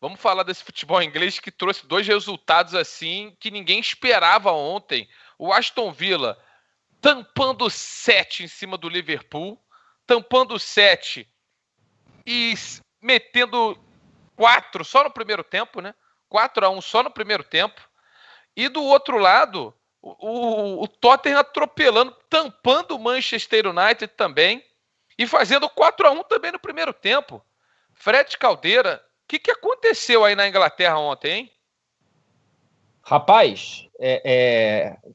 Vamos falar desse futebol inglês que trouxe 2 resultados assim que ninguém esperava ontem. O Aston Villa tampando 7 em cima do Liverpool, tampando 7 e metendo 4 só no primeiro tempo, né? 4-1 só no primeiro tempo. E do outro lado, o Tottenham atropelando, tampando o Manchester United também e fazendo 4-1 também no primeiro tempo. Fred Caldeira, o que aconteceu aí na Inglaterra ontem, hein? Rapaz,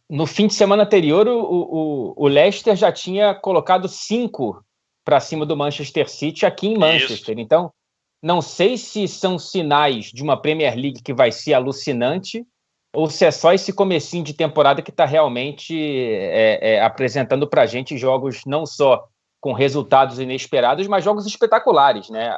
no fim de semana anterior, o Leicester já tinha colocado 5 para cima do Manchester City aqui em Manchester. Isso. Então, não sei se são sinais de uma Premier League que vai ser alucinante ou se é só esse comecinho de temporada que está realmente apresentando para a gente jogos não só com resultados inesperados, mas jogos espetaculares, né?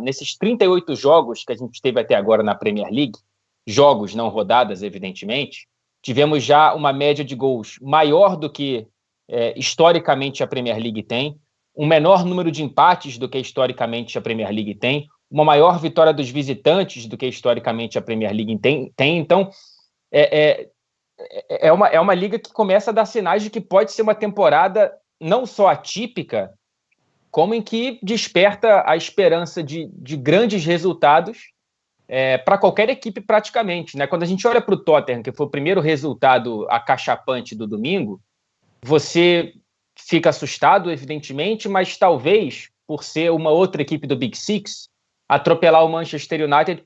Nesses 38 jogos que a gente teve até agora na Premier League, jogos, não rodadas, evidentemente, tivemos já uma média de gols maior do que historicamente a Premier League tem, um menor número de empates do que historicamente a Premier League tem, uma maior vitória dos visitantes do que historicamente a Premier League tem. Então, é uma liga que começa a dar sinais de que pode ser uma temporada não só atípica, como em que desperta a esperança de grandes resultados para qualquer equipe praticamente, né? Quando a gente olha para o Tottenham, que foi o primeiro resultado acachapante do domingo, você fica assustado, evidentemente, mas talvez, por ser uma outra equipe do Big Six, atropelar o Manchester United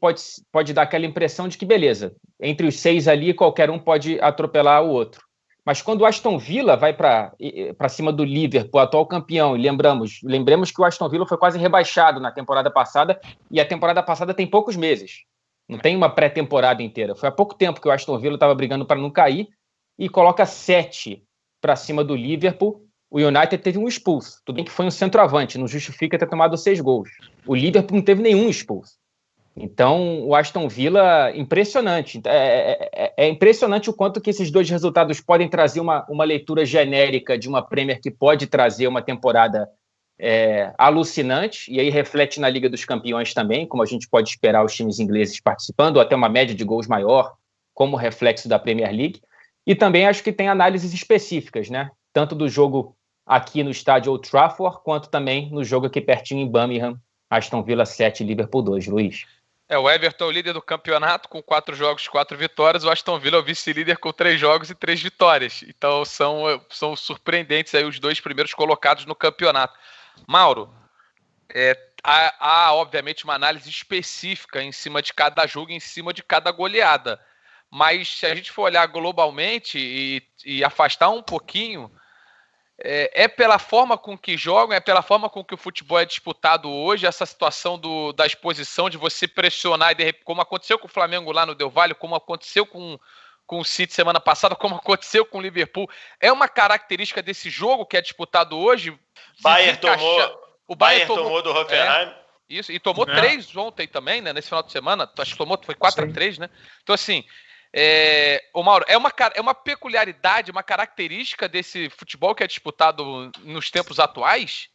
pode dar aquela impressão de que, beleza, entre os 6 ali, qualquer um pode atropelar o outro. Mas quando o Aston Villa vai para cima do Liverpool, atual campeão, e lembremos que o Aston Villa foi quase rebaixado na temporada passada, e a temporada passada tem poucos meses. Não tem uma pré-temporada inteira. Foi há pouco tempo que o Aston Villa estava brigando para não cair, e coloca 7 para cima do Liverpool. O United teve um expulso. Tudo bem que foi um centroavante, não justifica ter tomado 6 gols. O Liverpool não teve nenhum expulso. Então, o Aston Villa, impressionante. É impressionante o quanto que esses 2 resultados podem trazer uma leitura genérica de uma Premier que pode trazer uma temporada alucinante, e aí reflete na Liga dos Campeões também, como a gente pode esperar os times ingleses participando, ou até uma média de gols maior, como reflexo da Premier League. E também acho que tem análises específicas, né? Tanto do jogo aqui no estádio Old Trafford, quanto também no jogo aqui pertinho em Birmingham, Aston Villa 7, Liverpool 2, Luiz. O Everton é o líder do campeonato com 4 jogos, 4 vitórias. O Aston Villa é o vice-líder com 3 jogos e 3 vitórias. Então são surpreendentes aí os 2 primeiros colocados no campeonato. Mauro, há obviamente uma análise específica em cima de cada jogo, em cima de cada goleada. Mas se a gente for olhar globalmente e afastar um pouquinho, pela forma com que jogam, pela forma com que o futebol é disputado hoje, essa situação da exposição, de você pressionar, como aconteceu com o Flamengo lá no Del Valle, como aconteceu com o City semana passada, como aconteceu com o Liverpool, é uma característica desse jogo que é disputado hoje. O Bayern tomou do Hoffenheim. Isso, e tomou 3 ontem também, né? Nesse final de semana, acho que foi 4-3, né? Então, assim, o Mauro, é uma peculiaridade, uma característica desse futebol que é disputado nos tempos atuais?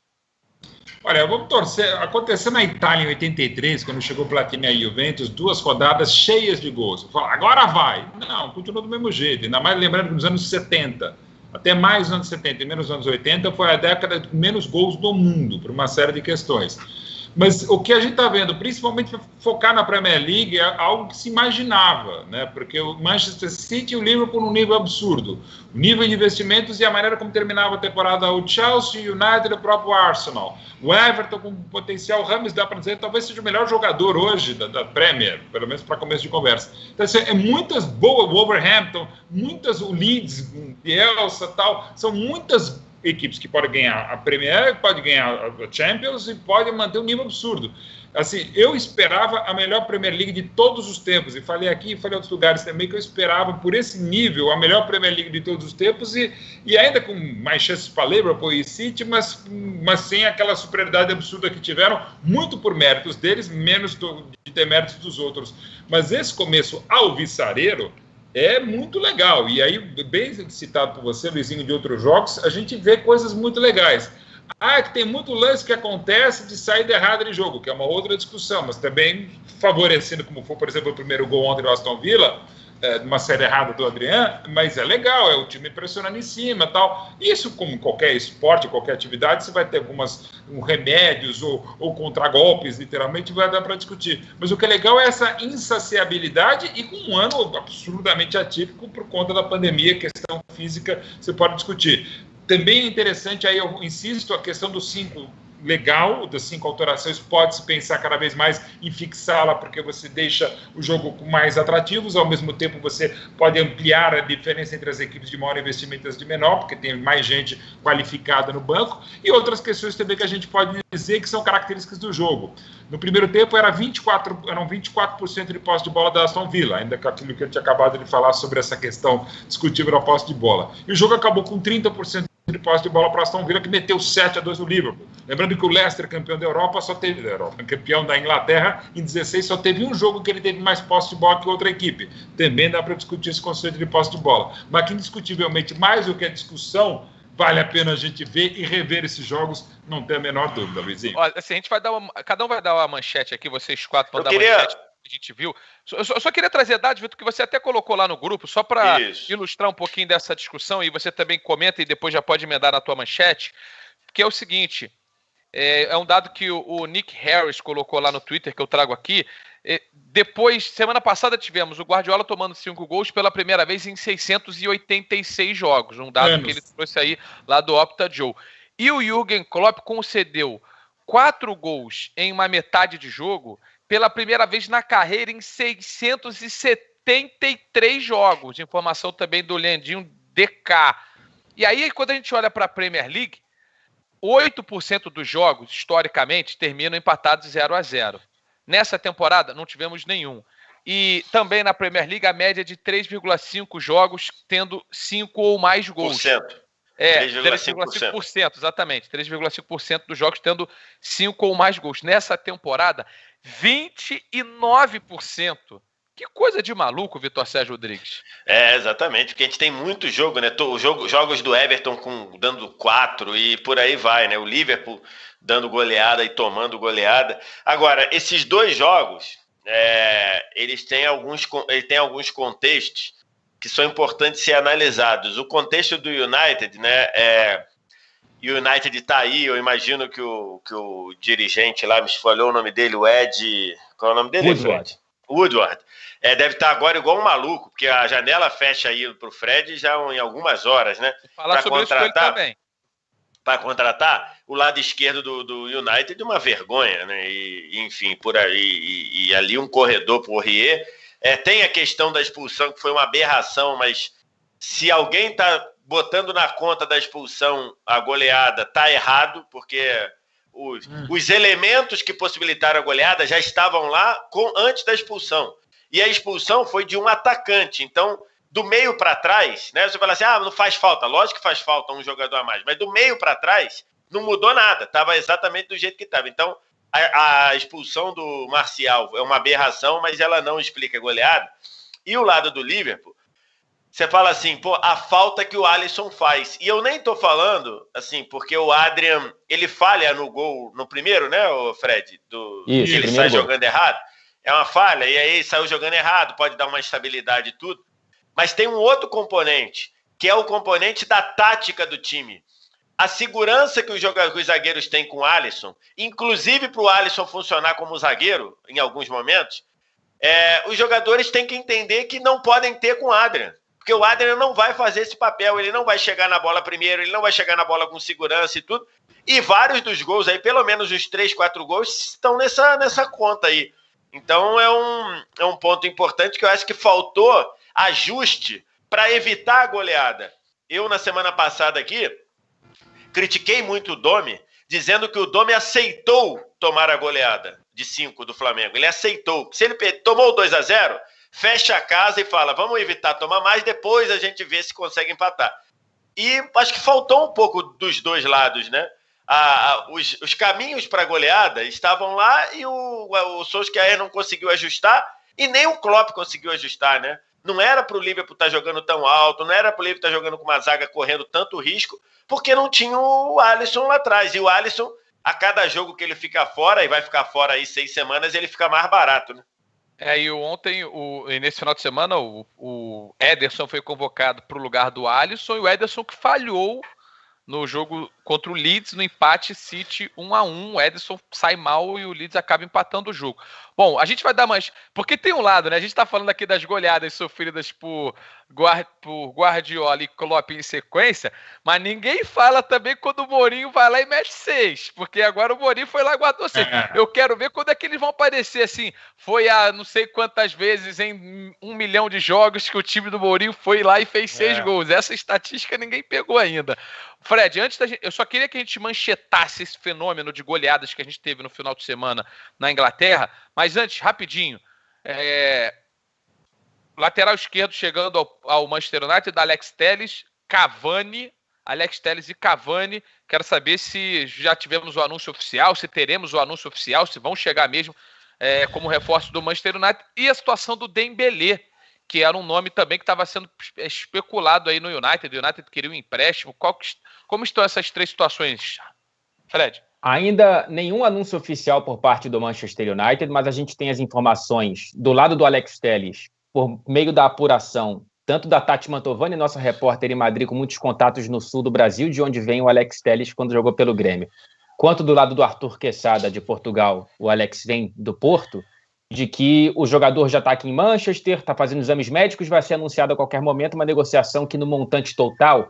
Olha, vamos torcer. Aconteceu na Itália em 83, quando chegou o Platini e Juventus, 2 rodadas cheias de gols. Falo, agora vai. Não, continua do mesmo jeito. Ainda mais lembrando que nos anos 70, até mais nos anos 70 e menos nos anos 80, foi a década com menos gols do mundo, por uma série de questões. Mas o que a gente está vendo, principalmente focar na Premier League, é algo que se imaginava, né? Porque o Manchester City e o Liverpool num nível absurdo. O nível de investimentos e a maneira como terminava a temporada, o Chelsea, o United e o próprio Arsenal. O Everton com potencial, o Rames, dá para dizer, talvez seja o melhor jogador hoje da Premier, pelo menos para começo de conversa. Então, assim, muitas boas, o Wolverhampton, o Leeds, o Bielsa e tal, são muitas equipes que podem ganhar a Premier, podem ganhar a Champions e podem manter um nível absurdo. Assim, eu esperava a melhor Premier League de todos os tempos, e falei aqui, falei em outros lugares também, que eu esperava por esse nível a melhor Premier League de todos os tempos, e ainda com mais chances para Liverpool e City, mas sem aquela superioridade absurda que tiveram, muito por méritos deles, menos de ter méritos dos outros. Mas esse começo alvissareiro é muito legal, e aí, bem citado por você, Luizinho, de outros jogos, a gente vê coisas muito legais. que tem muito lance que acontece de saída errada de jogo, que é uma outra discussão, mas também favorecendo, como foi, por exemplo, o primeiro gol ontem do Aston Villa, numa série errada do Adrian, mas é legal, é o time pressionando em cima e tal. Isso, como qualquer esporte, qualquer atividade, você vai ter alguns remédios ou contragolpes, literalmente, vai dar para discutir. Mas o que é legal é essa insaciabilidade e com um ano absurdamente atípico por conta da pandemia, questão física, você pode discutir. Também é interessante, aí eu insisto, a questão dos 5 legal, das 5 alterações, pode-se pensar cada vez mais em fixá-la, porque você deixa o jogo com mais atrativos, ao mesmo tempo você pode ampliar a diferença entre as equipes de maior investimento e as de menor, porque tem mais gente qualificada no banco, e outras questões também que a gente pode dizer que são características do jogo. No primeiro tempo eram 24% de posse de bola da Aston Villa, ainda com aquilo que eu tinha acabado de falar sobre essa questão discutível da posse de bola. E o jogo acabou com 30% de posse de bola para Aston Villa, que meteu 7-2 no Liverpool. Lembrando que o Leicester, campeão da Europa, campeão da Inglaterra, em 16, só teve um jogo que ele teve mais posse de bola que outra equipe. Também dá para discutir esse conceito de posse de bola. Mas que, indiscutivelmente, mais do que a discussão, vale a pena a gente ver e rever esses jogos, não tem a menor dúvida, Luizinho. Olha, assim, a gente vai dar cada um vai dar uma manchete aqui, vocês 4 vão dar uma manchete que a gente viu. Eu só queria trazer dados, Vitor, que você até colocou lá no grupo, só para ilustrar um pouquinho dessa discussão, e você também comenta e depois já pode emendar na tua manchete, que é o seguinte, é um dado que o Nick Harris colocou lá no Twitter, que eu trago aqui. Depois, semana passada tivemos o Guardiola tomando 5 gols pela primeira vez em 686 jogos, um dado que ele trouxe aí lá do Opta Joe. E o Jürgen Klopp concedeu 4 gols em uma metade de jogo pela primeira vez na carreira em 673 jogos. Informação também do Leandinho DK. E aí, quando a gente olha para a Premier League, 8% dos jogos, historicamente, terminam empatados 0-0. Nessa temporada, não tivemos nenhum. E também na Premier League, a média de 3,5 jogos tendo 5 ou mais gols. 3,5%, exatamente. 3,5% dos jogos tendo 5 ou mais gols. Nessa temporada, 29%. Que coisa de maluco, Vitor Sérgio Rodrigues. Exatamente, porque a gente tem muito jogo, né? Jogos do Everton dando 4 e por aí vai, né? O Liverpool dando goleada e tomando goleada. Agora, esses 2 jogos, eles têm alguns contextos que são importantes ser analisados. O contexto do United, né? O United está aí, eu imagino que o dirigente lá, me falhou o nome dele, o Ed... Qual é o nome dele? Woodward. Deve estar agora igual um maluco, porque a janela fecha aí para o Fred já em algumas horas, né? Falar sobre isso com ele também. Para contratar, o lado esquerdo do United é uma vergonha, né? Enfim, por aí, e ali um corredor para o Aurier. Tem a questão da expulsão, que foi uma aberração, mas se alguém está botando na conta da expulsão a goleada, está errado, porque os elementos que possibilitaram a goleada já estavam lá antes da expulsão. E a expulsão foi de um atacante. Então, do meio para trás, né? Você fala assim, não faz falta. Lógico que faz falta um jogador a mais. Mas do meio para trás, não mudou nada. Estava exatamente do jeito que estava. Então, a expulsão do Marcial é uma aberração, mas ela não explica a goleada. E o lado do Liverpool, você fala assim, a falta que o Alisson faz. E eu nem estou falando, assim, porque o Adrian, ele falha no gol, no primeiro, né, o Fred? Isso, ele sai jogando errado. É uma falha, e aí saiu jogando errado, pode dar uma instabilidade e tudo. Mas tem um outro componente, que é o componente da tática do time. A segurança que os zagueiros têm com o Alisson, inclusive para o Alisson funcionar como zagueiro, em alguns momentos, os jogadores têm que entender que não podem ter com o Adrian. Porque o Adrian não vai fazer esse papel, ele não vai chegar na bola primeiro, ele não vai chegar na bola com segurança e tudo. E vários dos gols aí, pelo menos os 3, 4 gols, estão nessa conta aí. Então é um ponto importante que eu acho que faltou ajuste para evitar a goleada. Eu, na semana passada aqui, critiquei muito o Domi, dizendo que o Domi aceitou tomar a goleada de 5 do Flamengo. Ele aceitou. Se ele tomou 2-0, fecha a casa e fala, vamos evitar tomar mais, depois a gente vê se consegue empatar. E acho que faltou um pouco dos dois lados, né? Os caminhos para a goleada estavam lá e o Solskjaer não conseguiu ajustar e nem o Klopp conseguiu ajustar, né? Não era para o Liverpool estar jogando tão alto, não era para o Liverpool estar jogando com uma zaga correndo tanto risco, porque não tinha o Alisson lá atrás. E o Alisson, a cada jogo que ele fica fora, e vai ficar fora aí 6 semanas, ele fica mais barato, né? E ontem, nesse final de semana, o Ederson foi convocado para o lugar do Alisson, e o Ederson que falhou no jogo contra o Leeds, no empate City 1-1, o Ederson sai mal e o Leeds acaba empatando o jogo. Bom, a gente vai dar mais... Porque tem um lado, né? A gente tá falando aqui das goleadas sofridas por Guardiola e Klopp em sequência, mas ninguém fala também quando o Mourinho vai lá e mexe 6, porque agora o Mourinho foi lá e guardou 6. Eu quero ver quando é que eles vão aparecer assim. Foi a não sei quantas vezes em 1 milhão de jogos que o time do Mourinho foi lá e fez 6 gols. Essa estatística ninguém pegou ainda. Fred, eu só queria que a gente manchetasse esse fenômeno de goleadas que a gente teve no final de semana na Inglaterra, mas antes, rapidinho, lateral esquerdo chegando ao Manchester United, Alex Telles, Cavani, Alex Telles e Cavani. Quero saber se já tivemos o anúncio oficial, se teremos o anúncio oficial, se vão chegar mesmo como reforço do Manchester United, e a situação do Dembélé, que era um nome também que estava sendo especulado aí no United. O United queria um empréstimo. Como estão essas 3 situações, Fred? Ainda nenhum anúncio oficial por parte do Manchester United, mas a gente tem as informações do lado do Alex Telles, por meio da apuração, tanto da Tati Mantovani, nossa repórter em Madrid, com muitos contatos no sul do Brasil, de onde vem o Alex Telles quando jogou pelo Grêmio, quanto do lado do Arthur Quesada, de Portugal, o Alex vem do Porto, de que o jogador já está aqui em Manchester, está fazendo exames médicos, vai ser anunciado a qualquer momento uma negociação que no montante total,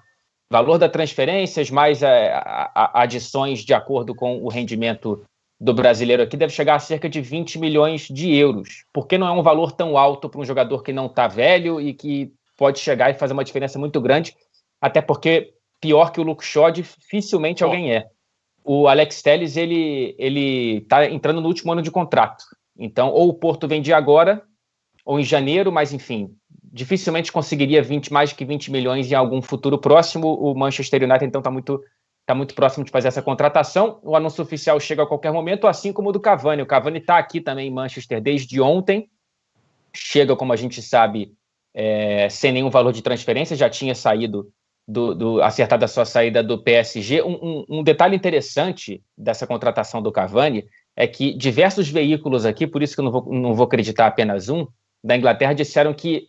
valor das transferências, mais adições de acordo com o rendimento do brasileiro aqui, deve chegar a cerca de 20 milhões de euros, porque não é um valor tão alto para um jogador que não está velho e que pode chegar e fazer uma diferença muito grande, até porque, pior que o Luke Shaw, dificilmente alguém é. O Alex Telles, ele está entrando no último ano de contrato. Então, ou o Porto vende agora, ou em janeiro, mas enfim, dificilmente conseguiria mais que 20 milhões em algum futuro próximo. O Manchester United, então, está muito próximo de fazer essa contratação. O anúncio oficial chega a qualquer momento, assim como o do Cavani. O Cavani está aqui também em Manchester desde ontem. Chega, como a gente sabe, sem nenhum valor de transferência, já tinha saído, acertado a sua saída do PSG. Um detalhe interessante dessa contratação do Cavani é que diversos veículos aqui, por isso que eu não vou acreditar apenas um, da Inglaterra, disseram que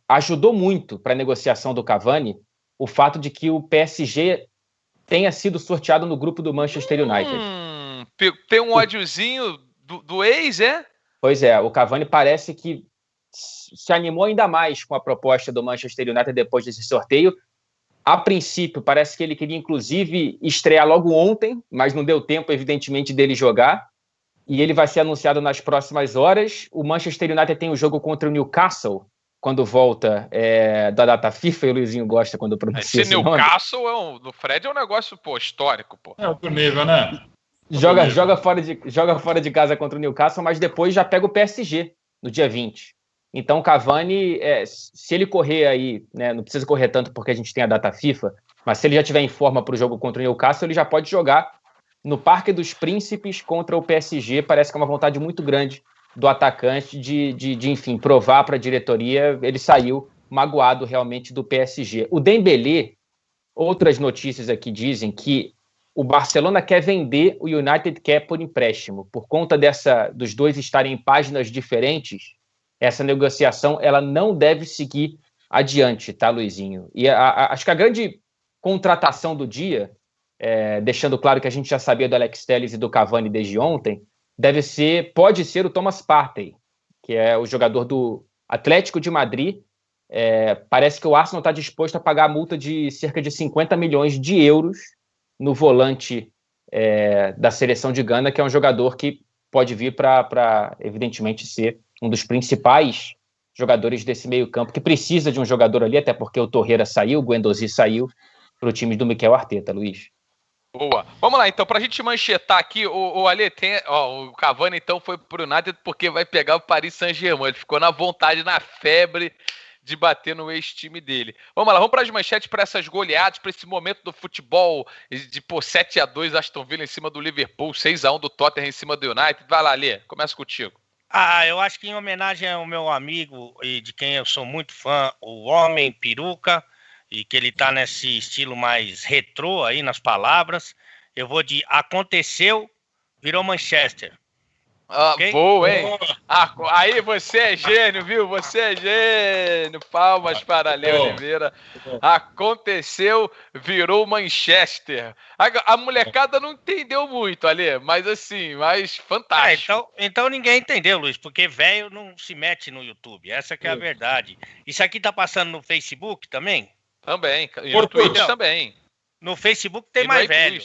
ajudou muito para a negociação do Cavani o fato de que o PSG tenha sido sorteado no grupo do Manchester United. Tem um ódiozinho do ex, é? Pois é, o Cavani parece que se animou ainda mais com a proposta do Manchester United depois desse sorteio. A princípio, parece que ele queria, inclusive, estrear logo ontem, mas não deu tempo, evidentemente, dele jogar. E ele vai ser anunciado nas próximas horas. O Manchester United tem o jogo contra o Newcastle, quando volta da data FIFA, e o Luizinho gosta quando pronuncia esse nome. Newcastle, do Fred, é um negócio, histórico, pô. É outro nível, né? Joga fora de casa contra o Newcastle, mas depois já pega o PSG, no dia 20. Então, o Cavani, se ele correr aí, né, não precisa correr tanto porque a gente tem a data FIFA, mas se ele já estiver em forma para o jogo contra o Newcastle, ele já pode jogar no Parque dos Príncipes contra o PSG. Parece que é uma vontade muito grande do atacante de enfim, provar para a diretoria. Ele saiu magoado realmente do PSG. O Dembélé, outras notícias aqui dizem que o Barcelona quer vender, o United quer por empréstimo. Por conta dos dois estarem em páginas diferentes, essa negociação ela não deve seguir adiante, tá, Luizinho? E acho que a grande contratação do dia, deixando claro que a gente já sabia do Alex Telles e do Cavani desde ontem, pode ser o Thomas Partey, que é o jogador do Atlético de Madrid. Parece que o Arsenal está disposto a pagar a multa de cerca de 50 milhões de euros no volante da seleção de Gana, que é um jogador que pode vir para, evidentemente, ser um dos principais jogadores desse meio-campo, que precisa de um jogador ali, até porque o Torreira saiu, o Guendouzi saiu para o time do Mikel Arteta, Luiz. Boa. Vamos lá, então, para a gente manchetar aqui, o Ale, o Cavani, então, foi pro United porque vai pegar o Paris Saint-Germain. Ele ficou na vontade, na febre de bater no ex-time dele. Vamos lá, vamos para as manchetes, para essas goleadas, para esse momento do futebol, de 7-2 Aston Villa em cima do Liverpool, 6-1 do Tottenham em cima do United. Vai lá, Ale, começa contigo. Eu acho que em homenagem ao meu amigo e de quem eu sou muito fã, o Homem Peruca, e que ele tá nesse estilo mais retrô aí nas palavras, eu vou de aconteceu, virou Manchester. Okay? Boa, hein? Aí você é gênio, viu? Você é gênio. Palmas para Ale Oliveira. Aconteceu, virou Manchester. A molecada não entendeu muito, Ale, mas assim, fantástico. Então ninguém entendeu, Luiz, porque velho não se mete no YouTube. Essa que é a verdade. Isso aqui tá passando no Facebook também? Também. E no Twitter também. No Facebook tem mais velho.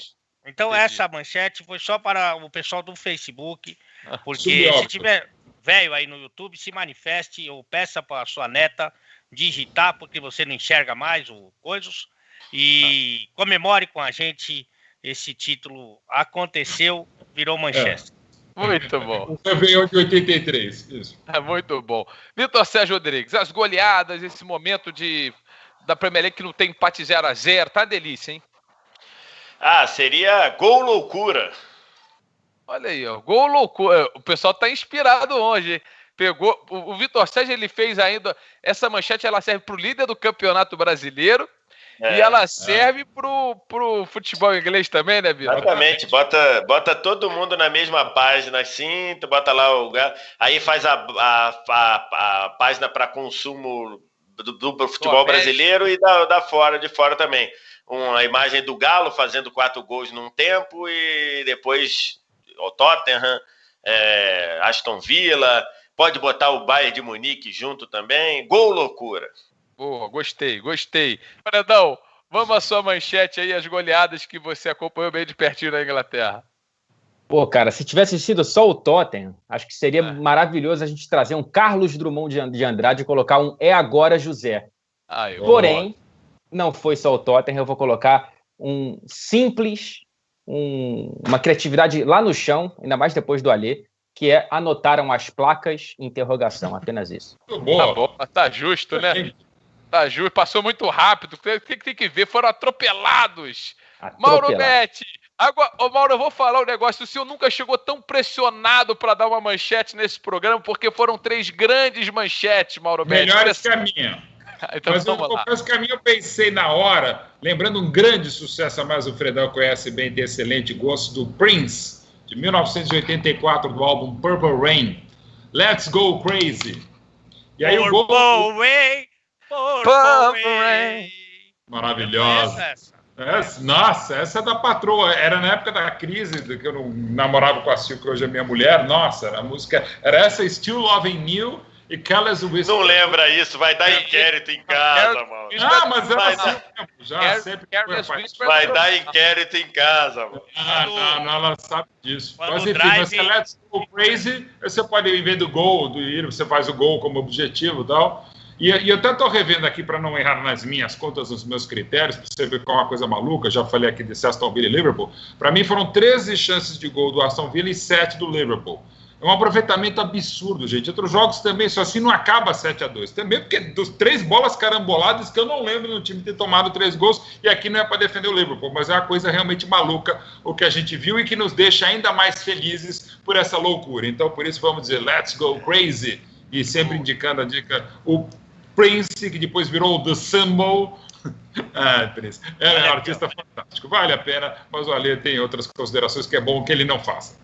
Então essa manchete foi só para o pessoal do Facebook, porque se tiver velho aí no YouTube, se manifeste ou peça para sua neta digitar, porque você não enxerga mais o coisas, e comemore com a gente esse título. Aconteceu, virou Manchester. Muito bom. O Réveillon de 83, isso. É muito bom. Vitor Sérgio Rodrigues, as goleadas, esse momento da Premier League que não tem empate 0-0, tá delícia, hein? Seria gol loucura. Olha aí, ó, gol loucura. O pessoal tá inspirado hoje, hein? Pegou, o Vitor Sérgio, ele fez ainda, essa manchete ela serve pro líder do Campeonato Brasileiro e ela serve pro futebol inglês também, né, Vitor? Exatamente, bota todo mundo na mesma página assim, tu bota lá aí faz a página para consumo do futebol brasileiro e de fora também. Uma imagem do Galo fazendo 4 gols num tempo e depois o Tottenham, Aston Villa, pode botar o Bayern de Munique junto também. Gol loucura. Boa, gostei. Fredão, vamos à sua manchete aí, as goleadas que você acompanhou bem de pertinho na Inglaterra. Pô, cara, se tivesse sido só o Tottenham, acho que seria maravilhoso a gente trazer um Carlos Drummond de Andrade e colocar um É Agora José. Porém, não foi só o Tottenham, eu vou colocar um simples, uma criatividade lá no chão, ainda mais depois do Alê, que é anotaram as placas, interrogação, apenas isso. Tá bom, tá justo, né? Tá justo, passou muito rápido, tem que ver, foram atropelados. Mauro Betti, agora, Mauro, eu vou falar um negócio, o senhor nunca chegou tão pressionado para dar uma manchete nesse programa, porque foram 3 grandes manchetes, Mauro Betti. Melhores que a minha. Então, mas eu confesso que a minha eu pensei na hora, lembrando um grande sucesso, a mais o Fredão conhece bem, tem excelente gosto, do Prince, de 1984, do álbum Purple Rain. Let's Go Crazy. E aí o gol... Purple Rain. Maravilhosa. Nossa, essa é da patroa. Era na época da crise, que eu não namorava com a Sil, que hoje é minha mulher. Nossa, a música era essa, Still Loving You. E Careless Whisper. Não lembra isso, vai dar inquérito em casa, mano. Mas era assim já sempre vai dar inquérito em casa, mano. Não, ela sabe disso. Mas enfim, mas Let's Go Crazy, você pode ir vendo o gol do Iro, você faz o gol como objetivo e tal. E eu até estou revendo aqui para não errar nas minhas contas, nos meus critérios, para você ver qual é uma coisa maluca. Já falei aqui desse Aston Villa e Liverpool. Para mim foram 13 chances de gol do Aston Villa e 7 do Liverpool. É um aproveitamento absurdo, gente. Outros jogos também, só assim não acaba 7-2. Também porque dos 3 bolas caramboladas que eu não lembro no time ter tomado 3 gols, e aqui não é para defender o Liverpool, mas é uma coisa realmente maluca o que a gente viu e que nos deixa ainda mais felizes por essa loucura. Então, por isso, vamos dizer, let's go crazy. E sempre indicando a dica, o Prince, que depois virou o The Symbol. Prince. É um artista fantástico. Vale a pena, mas o Alê tem outras considerações que é bom que ele não faça.